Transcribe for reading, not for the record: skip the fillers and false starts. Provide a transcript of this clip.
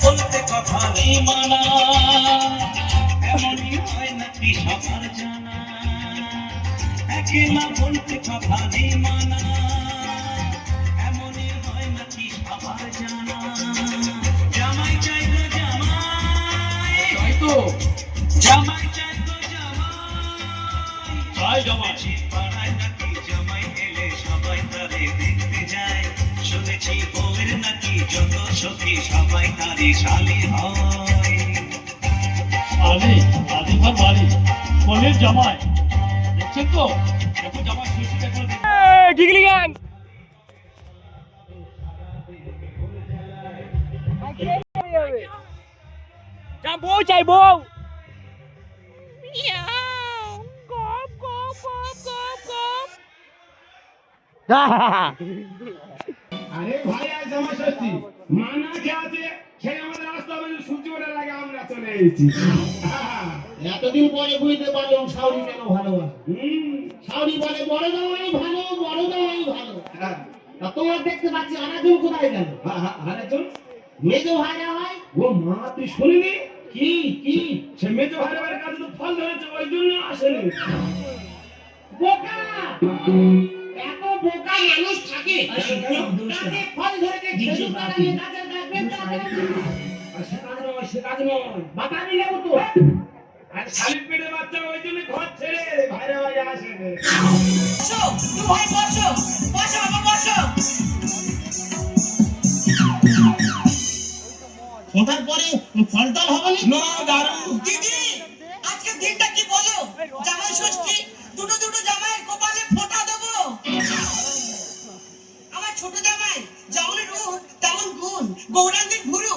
বলতে কথা নেই মানা, এমনই হয় নাকি সবার জানা, একেলা বলতে কথা নেই মানা, এমনই হয় নাকি সবার জানা। জামাই চাই গো জামাই, হয়তো জামাই চাই গো জামাই, জামাই পাড়ায় নাকি জামাই এলে সবাই তারে দেখতে যায়, শুনেছি বউয়ের নাকি যত সখী সবাই তারে শালি হয়। আরে আদি ভার বাড়ি বলের জামাই দেখছেন তো, দেখো জামাই শ্বশুরটা করে ডিগলি গান যা বউ চাই বউ আরে ভাই আজ জামাই ষষ্ঠী মানা কে আছে সে আমাদের রাস্তা বেরিয়ে সূর্য ওঠার আগে আমরা চলে এসেছি। এতদিন পরে বুঝতে পারলাম শাওরি কেন ভালোবাসে। শাওরি বলে বড় জামাই ভালো, বড় জামাই ভালো। তোমার দেখতে পাচ্ছি আরেকজন কোথায় গেল? আরেকজন মেজো ভাইরা ভাই। ও মা তুই শুনিনি কি কি সে মেজো ভাইরা ভাইয়ের কাছে তো ফল ধরেছে ওই জন্য আসেনি। বোকা, এত বোকা মানুষ থাকে গাছে ফল ধরেছে খেজুর কাটা নিয়ে গাছের ডাকবেন সে কাজ নয়, সে কাজ নয়, বাতাবি লেবু তো। আর শালির পেটের বাচ্চা ওই জন্য ঘর ছেড়ে ভাইরা ভাই আসেনি। ভাই বসো বসো বাবা বসো। ওটার পরে ফলটাল হবে না দারু দিদি আজকে দিনটা কি বলো? জামাই ষষ্ঠী, দুটো দুটো জামাইয়ের কপালে ফোঁটা দেবো। আমার ছোট জামাই যেমন রূপ তেমন গুণ, গৌরাঙ্গের ঘুরে